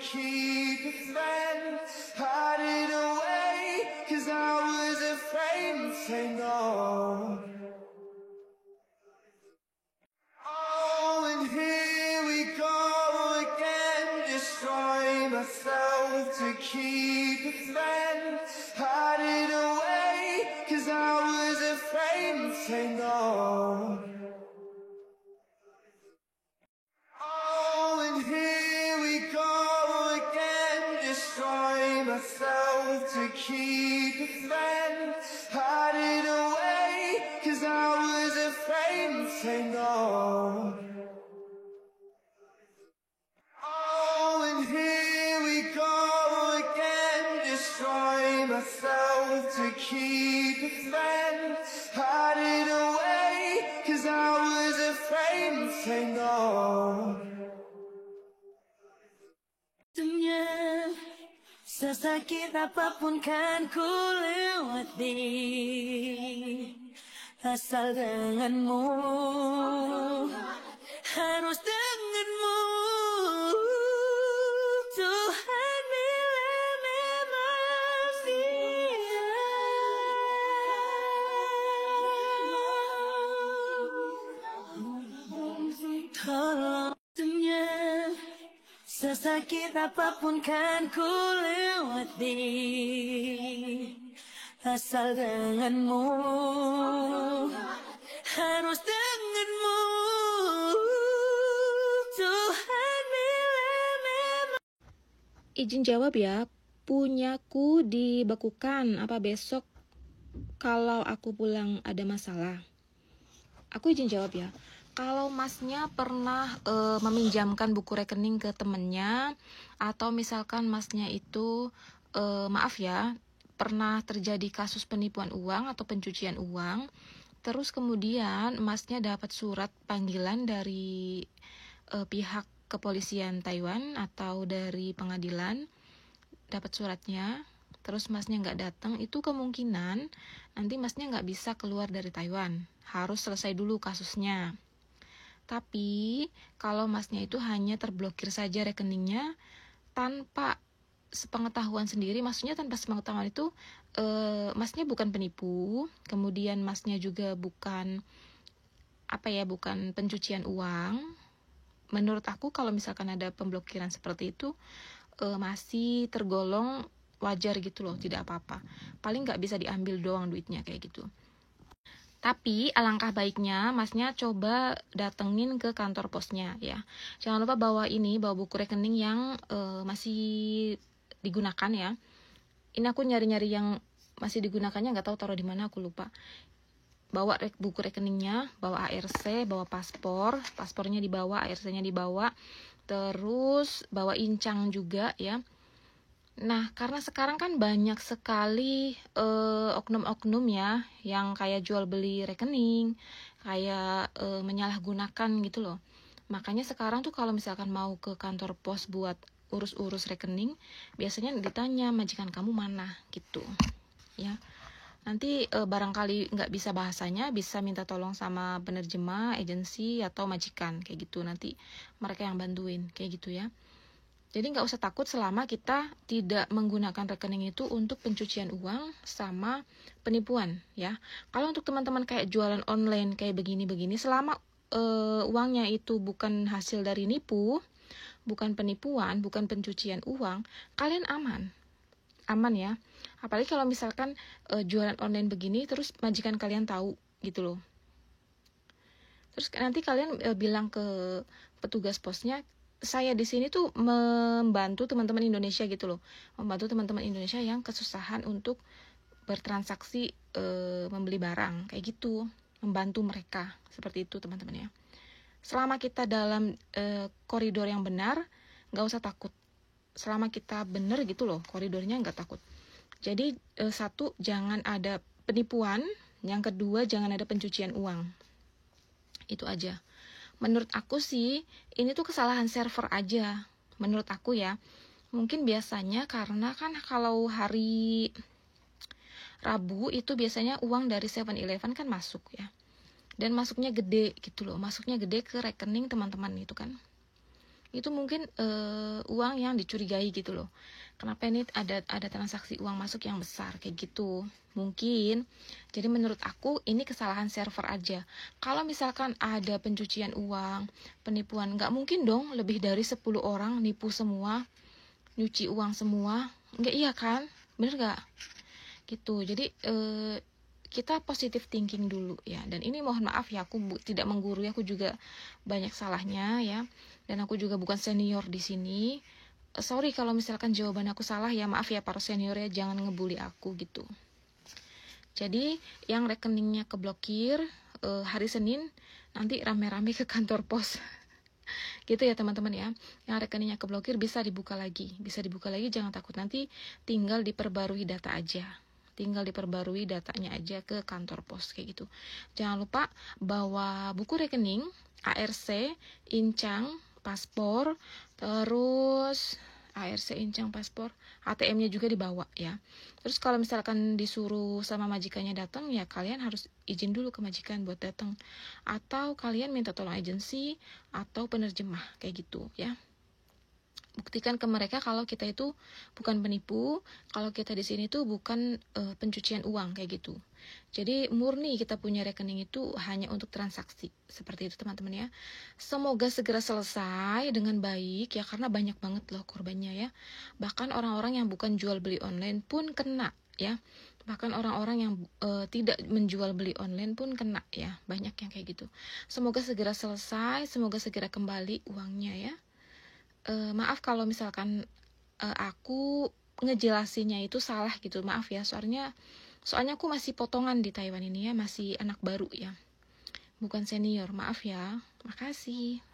keep a friend, hide it away, 'cause I was afraid to say no. Oh, and here we go again, destroy myself to keep a friend, hide it away, 'cause I was afraid to say no. Oh, and here we go again, destroy myself to keep a friend, hide it away, 'cause I was afraid to say no. Oh, and here we go again, destroy myself to keep a friend, hide it away, 'cause I was afraid to say no. Sesakit apapun kan ku lewati, asal denganmu, harus denganmu. Tuhan bila memang siap, tolong dunia. Sesakit apapun kan ku lewati, asal denganmu, harus denganmu. Tuhan bila memang. Izin jawab ya, punyaku dibekukan apa besok kalau aku pulang ada masalah? Aku izin jawab ya. Kalau masnya pernah meminjamkan buku rekening ke temennya, atau misalkan masnya itu maaf ya, pernah terjadi kasus penipuan uang atau pencucian uang, terus kemudian masnya dapat surat panggilan dari pihak kepolisian Taiwan atau dari pengadilan, dapat suratnya, terus masnya nggak datang, itu kemungkinan nanti masnya nggak bisa keluar dari Taiwan, harus selesai dulu kasusnya. Tapi kalau masnya itu hanya terblokir saja rekeningnya tanpa sepengetahuan sendiri, maksudnya tanpa sepengetahuan itu masnya bukan penipu, kemudian masnya juga bukan bukan pencucian uang. Menurut aku kalau misalkan ada pemblokiran seperti itu masih tergolong wajar gitu loh, tidak apa-apa. Paling nggak bisa diambil doang duitnya kayak gitu. Tapi alangkah baiknya masnya coba datengin ke kantor posnya ya. Jangan lupa bawa buku rekening yang masih digunakan ya. Ini aku nyari-nyari yang masih digunakannya, nggak tahu taruh di mana, aku lupa. Bawa buku rekeningnya, bawa ARC, bawa paspornya dibawa, ARC-nya dibawa, terus bawa incang juga ya. Nah, karena sekarang kan banyak sekali oknum-oknum ya, yang kayak jual beli rekening, kayak menyalahgunakan gitu loh. Makanya sekarang tuh kalau misalkan mau ke kantor pos buat urus-urus rekening, biasanya ditanya majikan kamu mana gitu ya. Nanti barangkali nggak bisa bahasanya, bisa minta tolong sama penerjemah, agensi, atau majikan kayak gitu. Nanti mereka yang bantuin kayak gitu ya. Jadi nggak usah takut selama kita tidak menggunakan rekening itu untuk pencucian uang sama penipuan ya. Kalau untuk teman-teman kayak jualan online kayak begini-begini, selama uangnya itu bukan hasil dari nipu, bukan penipuan, bukan pencucian uang, kalian aman ya. Apalagi kalau misalkan jualan online begini terus majikan kalian tahu gitu loh. Terus nanti kalian bilang ke petugas posnya, saya di sini tuh membantu teman-teman Indonesia gitu loh, membantu teman-teman Indonesia yang kesusahan untuk bertransaksi membeli barang kayak gitu, membantu mereka seperti itu teman-teman ya. Selama kita dalam koridor yang benar, nggak usah takut. Selama kita benar gitu loh koridornya, nggak takut. Jadi satu, jangan ada penipuan, yang kedua jangan ada pencucian uang, itu aja. Menurut aku sih, ini tuh kesalahan server aja. Menurut aku ya. Mungkin biasanya karena kan kalau hari Rabu itu biasanya uang dari 7-Eleven kan masuk ya. Dan masuknya gede gitu loh. Masuknya gede ke rekening teman-teman itu kan. itu mungkin uang yang dicurigai gitu loh. Kenapa ini ada transaksi uang masuk yang besar kayak gitu? Mungkin. Jadi menurut aku ini kesalahan server aja. Kalau misalkan ada pencucian uang, penipuan, nggak mungkin dong lebih dari 10 orang nipu semua, nyuci uang semua. Nggak, iya kan? Bener nggak? Gitu. Jadi kita positive thinking dulu ya. Dan ini mohon maaf ya, aku tidak menggurui, aku juga banyak salahnya ya. Dan aku juga bukan senior di sini. Sorry kalau misalkan jawaban aku salah ya, maaf ya para senior ya, jangan ngebully aku gitu. Jadi yang rekeningnya keblokir hari Senin nanti rame-rame ke kantor pos. Gitu ya teman-teman ya. Yang rekeningnya keblokir bisa dibuka lagi, jangan takut, nanti tinggal diperbarui data aja. Tinggal diperbarui datanya aja ke kantor pos kayak gitu. Jangan lupa bawa buku rekening, ARC, incang, paspor, terus ARC, incang, paspor, ATM-nya juga dibawa ya. Terus kalau misalkan disuruh sama majikannya datang, ya kalian harus izin dulu ke majikan buat datang. Atau kalian minta tolong agensi atau penerjemah kayak gitu ya. Buktikan ke mereka kalau kita itu bukan penipu, kalau kita di sini tuh bukan pencucian uang kayak gitu. Jadi murni kita punya rekening itu hanya untuk transaksi. Seperti itu teman-teman ya. Semoga segera selesai dengan baik ya, karena banyak banget loh korbannya ya. Bahkan orang-orang yang bukan jual beli online pun kena ya. Bahkan orang-orang yang tidak menjual beli online pun kena ya. Banyak yang kayak gitu. Semoga segera selesai, semoga segera kembali uangnya ya. Maaf kalau misalkan aku ngejelasinnya itu salah gitu, maaf ya, soalnya aku masih potongan di Taiwan ini ya, masih anak baru ya, bukan senior, maaf ya, makasih.